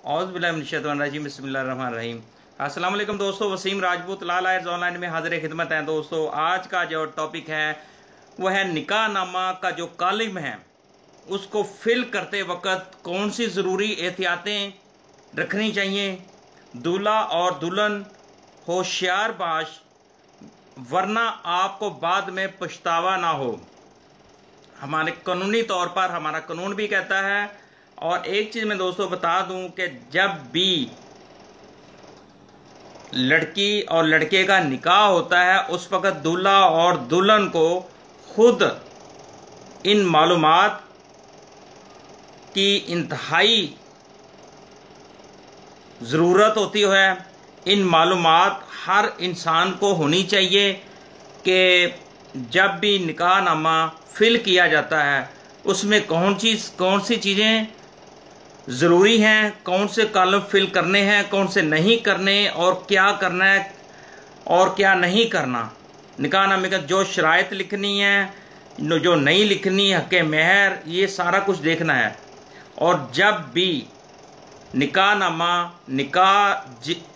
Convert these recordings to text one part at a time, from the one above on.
औज़ुबिल्लाहि बिस्मिल्लाहिर्रहमानिर्रहीम। अस्सलाम वालेकुम दोस्तों, वसीम राजपूत लाल आयर्स ऑनलाइन में हाजिर खिदमत है। दोस्तों, आज का जो टॉपिक है वह है निकाह नामा का जो कालिम है उसको फिल करते वक्त कौन सी ज़रूरी एहतियातें रखनी चाहिए। दूल्हा और दुल्हन होशियार बाश, वरना आपको बाद में पछतावा ना हो। हमारे कानूनी तौर पर हमारा कानून भी कहता है। और एक चीज़ मैं दोस्तों बता दूं कि जब भी लड़की और लड़के का निकाह होता है उस वक़्त दूल्हा और दुल्हन को खुद इन मालूमात की इंतहाई ज़रूरत होती है। इन मालूमात हर इंसान को होनी चाहिए कि जब भी निकाह नामा फिल किया जाता है उसमें कौन सी चीज़ें ज़रूरी हैं, कौन से कॉलम फिल करने हैं, कौन से नहीं करने, और क्या करना है और क्या नहीं करना। निकाह नामे का जो शराइत लिखनी है, जो नहीं लिखनी, हक़ मेहर, ये सारा कुछ देखना है। और जब भी निकाह नामा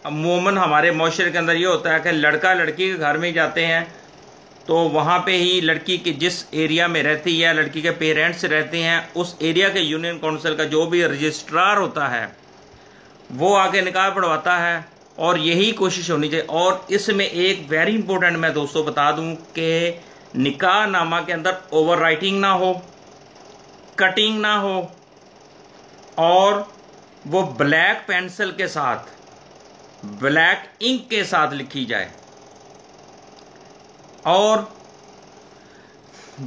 अमूमन हमारे माशरे के अंदर ये होता है कि लड़का लड़की के घर में जाते हैं तो वहाँ पे ही लड़की के जिस एरिया में रहती है, लड़की के पेरेंट्स रहते हैं, उस एरिया के यूनियन काउंसिल का जो भी रजिस्ट्रार होता है वो आके निकाह पढ़वाता है। और यही कोशिश होनी चाहिए। और इसमें एक वेरी इंपॉर्टेंट मैं दोस्तों बता दूं कि निकाह नामा के अंदर ओवर राइटिंग ना हो, कटिंग ना हो, और वो ब्लैक पेंसिल के साथ, ब्लैक इंक के साथ लिखी जाए। और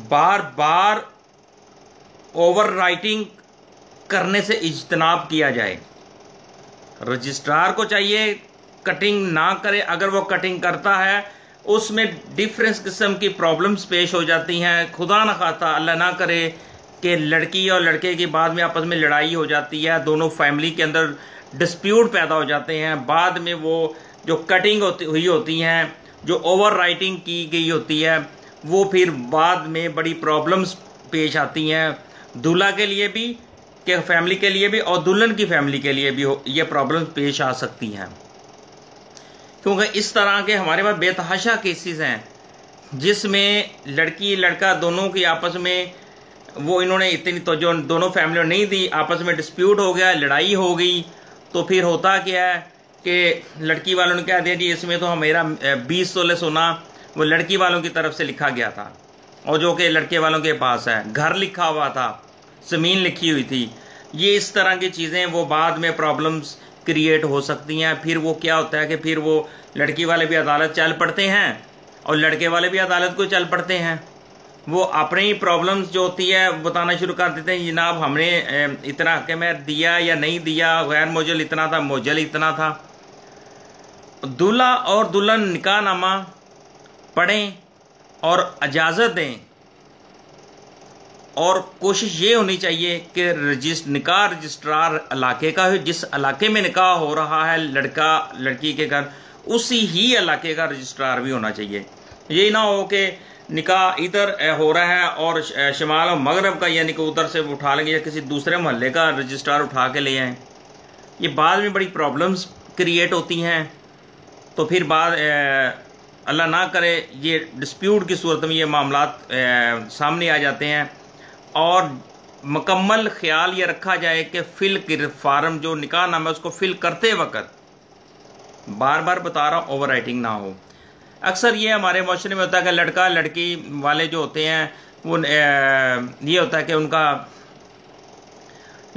बार बार ओवर राइटिंग करने से इज्तनाब किया जाए। रजिस्ट्रार को चाहिए कटिंग ना करे। अगर वो कटिंग करता है उसमें डिफरेंस किस्म की प्रॉब्लम्स पेश हो जाती हैं। खुदा न खाता, अल्लाह ना करे कि लड़की और लड़के की बाद में आपस में लड़ाई हो जाती है, दोनों फैमिली के अंदर डिस्प्यूट पैदा हो जाते हैं। बाद में वो जो कटिंग हुई होती हैं, जो ओवर राइटिंग की गई होती है, वो फिर बाद में बड़ी प्रॉब्लम्स पेश आती हैं। दूल्हा के लिए भी, के फैमिली के लिए भी, और दुल्हन की फैमिली के लिए भी ये प्रॉब्लम्स पेश आ सकती हैं। क्योंकि इस तरह के हमारे पास बेतहाशा केसेस हैं जिसमें लड़की लड़का दोनों की आपस में वो इन्होंने इतनी तो जो दोनों फैमिलियों नहीं दी, आपस में डिस्प्यूट हो गया, लड़ाई हो गई। तो फिर होता क्या है कि लड़की वालों ने क्या दिया जी, इसमें तो मेरा 20 तोले सोना वो लड़की वालों की तरफ से लिखा गया था, और जो कि लड़के वालों के पास है, घर लिखा हुआ था, ज़मीन लिखी हुई थी। ये इस तरह की चीज़ें वो बाद में प्रॉब्लम्स क्रिएट हो सकती हैं। फिर वो क्या होता है कि फिर वो लड़की वाले भी अदालत चल पड़ते हैं और लड़के वाले भी अदालत को चल पड़ते हैं। वो अपनी ही प्रॉब्लम्स जो होती है बताना शुरू कर देते हैं, जनाब हमने इतना हक़ मेहर दिया या नहीं दिया, गैर मोजल इतना था, मोजल इतना था। दूल्हा और दुल्हन निकाह नामा पढ़ें और इजाज़त दें। और कोशिश ये होनी चाहिए कि निकाह रजिस्ट्रार इलाके का हो, जिस इलाके में निकाह हो रहा है लड़का लड़की के घर, उसी ही इलाके का रजिस्ट्रार भी होना चाहिए। ये ना हो कि निकाह इधर हो रहा है और शमाल और मगरब का, यानी कि उधर से उठा लेंगे या किसी दूसरे मोहल्ले का रजिस्ट्रार उठा के ले आएँ। ये बाद में बड़ी प्रॉब्लम्स क्रिएट होती हैं। तो फिर बाद अल्लाह ना करे ये डिस्प्यूट की सूरत में ये मामलात सामने आ जाते हैं। और मुकम्मल ख्याल ये रखा जाए कि फिल फार्म जो निकाह नामा है उसको फिल करते वक्त बार बार बता रहा हूँ ओवर राइटिंग ना हो। अक्सर ये हमारे माशरे में होता है कि लड़का लड़की वाले जो होते हैं वो ये होता है कि उनका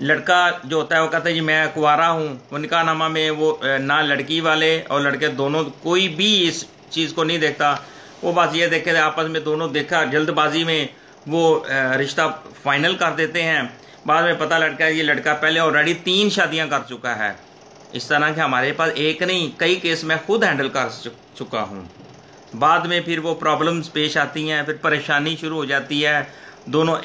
लड़का जो होता है वो कहता है जी मैं कुंवारा हूँ। वो निकाह नामा में वो ना लड़की वाले और लड़के दोनों कोई भी इस चीज़ को नहीं देखता। वो बस ये देखे आपस में दोनों देखा, जल्दबाजी में वो रिश्ता फाइनल कर देते हैं। बाद में पता लगता है ये लड़का पहले ऑलरेडी 3 शादियां कर चुका है। इस तरह के हमारे पास एक नहीं कई केस मैं खुद हैंडल कर चुका हूँ। बाद में फिर वो प्रॉब्लम्स पेश आती हैं, फिर परेशानी शुरू हो जाती है। दोनों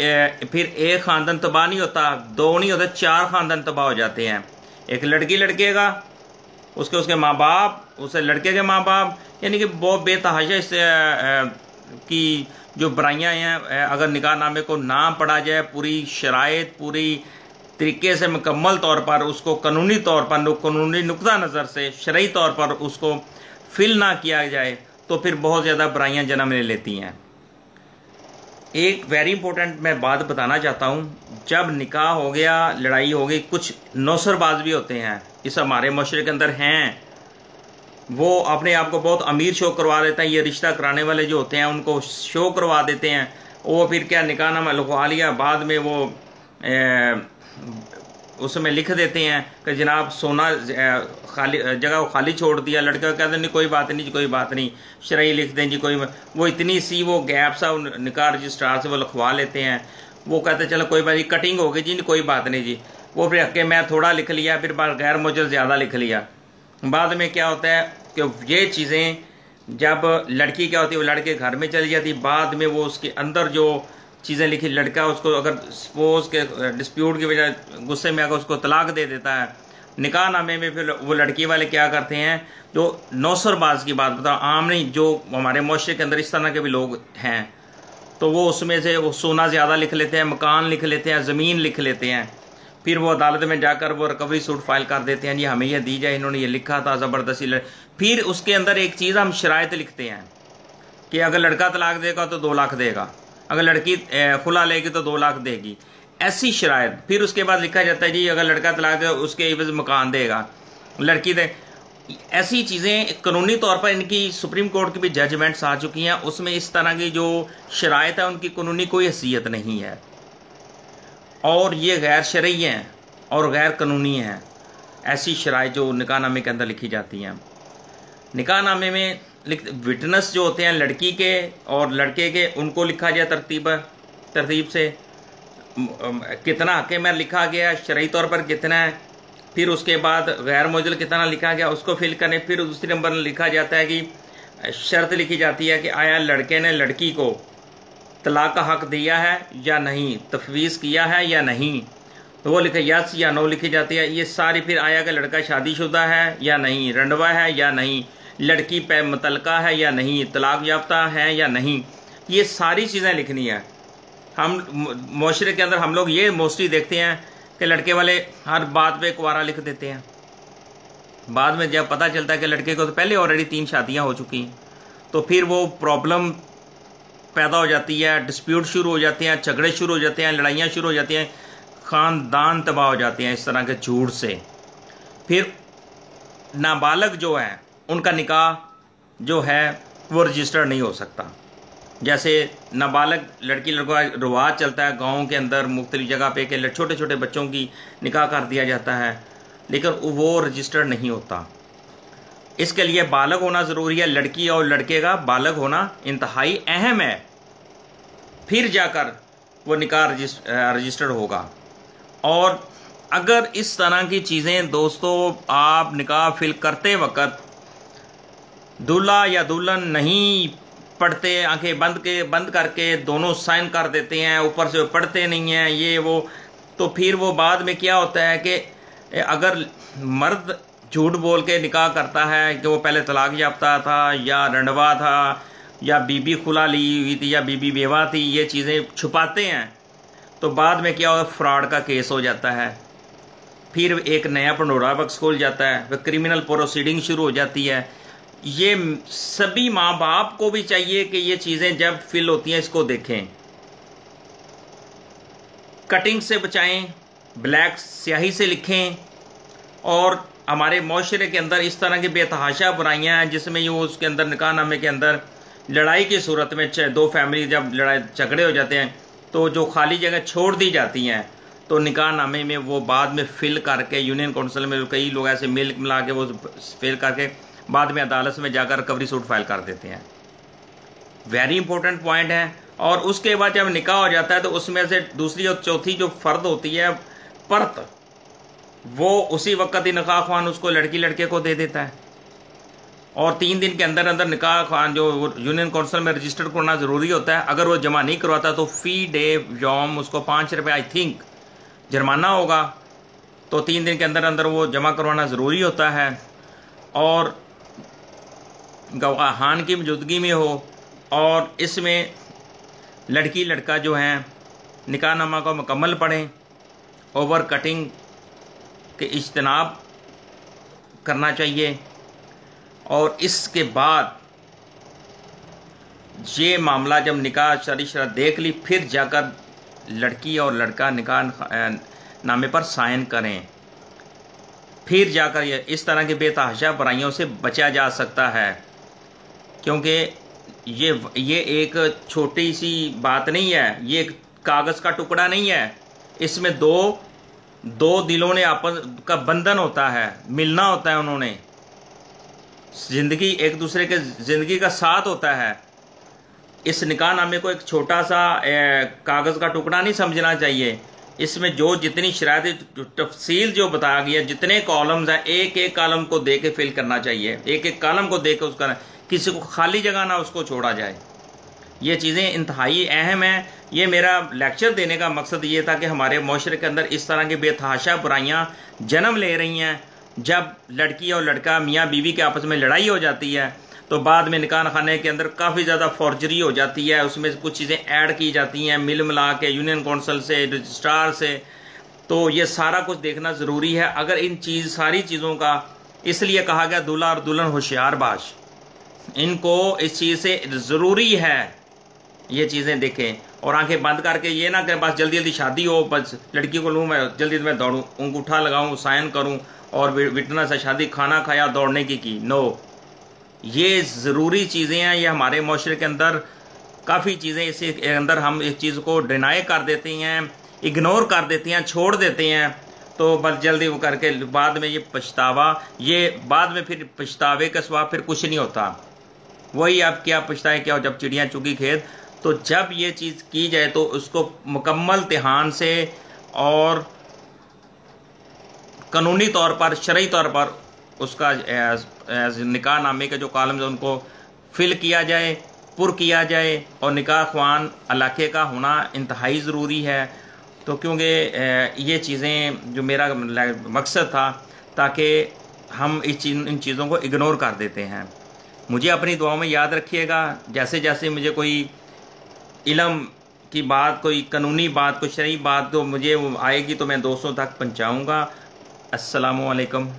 फिर एक ख़ानदान तबाह नहीं होता, 2 नहीं होते, 4 ख़ानदान तबाह हो जाते हैं। एक लड़की लड़के का, उसके माँ बाप, उसे लड़के के माँ बाप, यानी कि बहुत बेतहाशा इस की जो बुराइयाँ हैं। अगर निकाह नामे को ना पढ़ा जाए, पूरी शराइत पूरी तरीके से मुकम्मल तौर पर उसको कानूनी तौर पर, कानूनी नुक्ता नज़र से, शरई तौर पर उसको फिल ना किया जाए तो फिर बहुत ज़्यादा बुराइयाँ जन्म ले लेती हैं। एक वेरी इंपॉर्टेंट मैं बात बताना चाहता हूँ, जब निकाह हो गया, लड़ाई हो गई, कुछ नौसरबाज भी होते हैं इस हमारे माशरे के अंदर हैं, वो अपने आप को बहुत अमीर शो करवा देते हैं। ये रिश्ता कराने वाले जो होते हैं उनको शो करवा देते हैं, वो फिर क्या निकाहनामा लिखवा लिया, बाद में वो उसमें लिख देते हैं कि जनाब सोना खाली जगह को खाली छोड़ दिया। लड़के को कहते नहीं कोई बात नहीं जी, कोई बात नहीं, शरई लिख दें जी, कोई वो इतनी सी वो गैप सा निकाह रजिस्ट्रार से वो लिखवा लेते हैं। वो कहते चलो कोई बात नहीं, कटिंग हो गई जी, कोई बात नहीं जी, वो फिर हक मैं थोड़ा लिख लिया, फिर गैर मुजर ज़्यादा लिख लिया। बाद में क्या होता है कि ये चीज़ें जब लड़की क्या होती है वो लड़के घर में चली जाती, बाद में वो उसके अंदर जो चीज़ें लिखी, लड़का उसको अगर सपोज के डिस्प्यूट की वजह गुस्से में अगर उसको तलाक दे देता है, निकाह नामे में फिर वो लड़की वाले क्या करते हैं, जो नौसरबाज की बात बताओ, आम नहीं, जो हमारे मुआशरे के अंदर इस तरह के भी लोग हैं, तो वो उसमें से वो सोना ज़्यादा लिख लेते हैं, मकान लिख लेते हैं, ज़मीन लिख लेते हैं, फिर वो अदालत में जाकर वो रिकवरी सूट फाइल कर देते हैं, जी हमें ये दी जाए, इन्होंने ये लिखा था ज़बरदस्ती। फिर उसके अंदर एक चीज़ हम शराइत लिखते हैं कि अगर लड़का तलाक देगा तो 2 लाख देगा, अगर लड़की खुला लेगी तो 2 लाख देगी, ऐसी शराइत। फिर उसके बाद लिखा जाता है जी अगर लड़का तलाक देगा उसके एवज मकान देगा, लड़की दे। ऐसी चीज़ें कानूनी तौर पर इनकी सुप्रीम कोर्ट की भी जजमेंट्स आ चुकी हैं, उसमें इस तरह की जो शराइत है उनकी कानूनी कोई हैसियत नहीं है, और ये गैर शरई हैं और गैर कानूनी हैं। ऐसी शराइत जो निकाहनामे के अंदर लिखी जाती हैं, निकाहनामे में विटनेस जो होते हैं लड़की के और लड़के के, उनको लिखा जाए तरतीब से कितना हक़ में लिखा गया, शरई तौर पर कितना है, फिर उसके बाद गैर मौजूद कितना लिखा गया उसको फिल करें। फिर दूसरे नंबर लिखा जाता है कि शर्त लिखी जाती है कि आया लड़के ने लड़की को तलाक का हक़ दिया है या नहीं, तफवीज़ किया है या नहीं, तो वो लिखे यस या नो लिखी जाती है। ये सारी फिर आया कि लड़का शादीशुदा है या नहीं, रंडवा है या नहीं, लड़की पे मुतलका है या नहीं, तलाक याफ्ता है या नहीं, ये सारी चीज़ें लिखनी है। हम माशरे के अंदर हम लोग ये मोस्टली देखते हैं कि लड़के वाले हर बात पे कुंवारा लिख देते हैं, बाद में जब पता चलता है कि लड़के को तो पहले ऑलरेडी 3 शादियाँ हो चुकी हैं, तो फिर वो प्रॉब्लम पैदा हो जाती है, डिस्प्यूट शुरू हो जाते हैं, झगड़े शुरू हो जाते हैं, लड़ाइयाँ शुरू हो जाती हैं, ख़ानदान तबाह हो जाते हैं इस तरह के झूठ से। फिर नाबालग जो है उनका निकाह जो है वो रजिस्टर्ड नहीं हो सकता। जैसे नाबालग लड़की लड़का रिवाज चलता है गाँव के अंदर मुख्तलिफ जगह पे कि छोटे छोटे बच्चों की निकाह कर दिया जाता है, लेकिन वो रजिस्टर्ड नहीं होता। इसके लिए बालग होना ज़रूरी है, लड़की और लड़के का बालग होना इंतहाई अहम है, फिर जाकर वो निकाह रजिस्टर्ड होगा। और अगर इस तरह की चीज़ें दोस्तों आप निकाह फिल करते वक्त दूल्हा या दुल्हन नहीं पढ़ते, आंखें बंद करके दोनों साइन कर देते हैं, ऊपर से पढ़ते नहीं हैं ये वो, तो फिर वो बाद में क्या होता है कि अगर मर्द झूठ बोल के निकाह करता है कि वो पहले तलाक याफ्ता था या रंडवा था या बीबी खुला ली हुई थी या बीबी बेवा थी, ये चीज़ें छुपाते हैं, तो बाद में क्या होगा, फ्रॉड का केस हो जाता है, फिर एक नया पंडोरा बक्स खोल जाता है, फिर क्रिमिनल प्रोसीडिंग शुरू हो जाती है। ये सभी माँ बाप को भी चाहिए कि ये चीज़ें जब फिल होती हैं इसको देखें, कटिंग से बचाएं, ब्लैक स्याही से लिखें। और हमारे माशरे के अंदर इस तरह की बेतहाशा बुराइयाँ हैं जिसमें यूँ उसके अंदर निकाहनामे के अंदर लड़ाई की सूरत में 2 फैमिली जब लड़ाई झगड़े हो जाते हैं तो जो खाली जगह छोड़ दी जाती हैं तो निकाहनामे में वो बाद में फिल करके यूनियन काउंसिल में कई लोग ऐसे मिला के वो फिल करके बाद में अदालत में जाकर रिकवरी सूट फाइल कर देते हैं। वेरी इंपॉर्टेंट पॉइंट है। और उसके बाद जब निकाह हो जाता है तो उसमें से दूसरी और चौथी जो फ़र्द होती है परत, वो उसी वक्त ही निकाह ख्वान उसको लड़की लड़के को दे देता है, और 3 दिन के अंदर अंदर निकाह ख्वान जो यूनियन काउंसिल में रजिस्टर करना ज़रूरी होता है। अगर वो जमा नहीं करवाता तो फ़ी डे यौम उसको 5 रुपये आई थिंक जुर्माना होगा, तो 3 दिन के अंदर अंदर वो जमा करवाना ज़रूरी होता है। और गवाहान की मौजूदगी में हो, और इसमें लड़की लड़का जो हैं निकाहनामा को मुकम्मल पढ़ें, ओवर कटिंग के इज्तनाब करना चाहिए। और इसके बाद ये मामला जब निकाह शादी शरत देख ली, फिर जाकर लड़की और लड़का निकाह नामे पर साइन करें, फिर जाकर इस तरह की बेतहाशा बुराइयों से बचा जा सकता है। क्योंकि ये एक छोटी सी बात नहीं है, ये एक कागज़ का टुकड़ा नहीं है, इसमें दो दिलों ने आपस का बंधन होता है, मिलना होता है, उन्होंने ज़िंदगी एक दूसरे के ज़िंदगी का साथ होता है। इस निकाहनामे को एक छोटा सा कागज़ का टुकड़ा नहीं समझना चाहिए। इसमें जो जितनी शराइत तफसील जो बताया गया, जितने कॉलम्स हैं, एक एक कॉलम को दे के फिल करना चाहिए, एक एक कॉलम को दे के उसका, किसी को खाली जगह ना उसको छोड़ा जाए। ये चीज़ें इंतहाई अहम हैं। ये मेरा लेक्चर देने का मकसद ये था कि हमारे माशरे के अंदर इस तरह की बेतहाशा बुराइयाँ जन्म ले रही हैं। जब लड़की और लड़का मियाँ बीवी के आपस में लड़ाई हो जाती है तो बाद में निकाह खाने के अंदर काफ़ी ज़्यादा फॉर्जरी हो जाती है, उसमें कुछ चीज़ें ऐड की जाती हैं मिल मिला के, यूनियन कौंसल से, रजिस्ट्रार से। तो ये सारा कुछ देखना ज़रूरी है। अगर इन सारी चीज़ों का, इसलिए कहा गया दूल्हा और दुल्हन होशियार बाश, इनको इस चीज़ से ज़रूरी है ये चीज़ें देखें और आंखें बंद करके ये ना कि बस जल्दी जल्दी शादी हो, बस लड़की को लूँ मैं जल्दी मैं दौड़ूँ, अंगूठा लगाऊँ, साइन करूँ और विटनेस से शादी, खाना खाया, दौड़ने की। नो, ये ज़रूरी चीज़ें हैं। ये हमारे माशरे के अंदर काफ़ी चीज़ें इसके अंदर हम इस चीज़ को डिनाई कर देते हैं, इग्नोर कर देते हैं, छोड़ देते हैं। तो बस जल्दी वो करके बाद में ये पछतावा, ये बाद में फिर पछतावे का स्वाब फिर कुछ नहीं होता। वही आप क्या पछताए क्या हो जब चिड़ियाँ चुगी खेत। तो जब ये चीज़ की जाए तो उसको मुकम्मल ध्यान से और कानूनी तौर पर, शरई तौर पर उसका निकाह नामे के जो कॉलम्स हैं उनको फिल किया जाए, पुर किया जाए और निकाह ख्वान इलाके का होना इंतहाई ज़रूरी है। तो क्योंकि ये चीज़ें जो मेरा मकसद था, ताकि हम इन चीज़ों को इग्नोर कर देते हैं। मुझे अपनी दुआओं में याद रखिएगा। जैसे जैसे मुझे कोई इल्म की बात, कोई कानूनी बात, कोई शरई बात तो मुझे आएगी तो मैं दोस्तों तक पहुँचाऊँगा। अस्सलामु अलैकुम।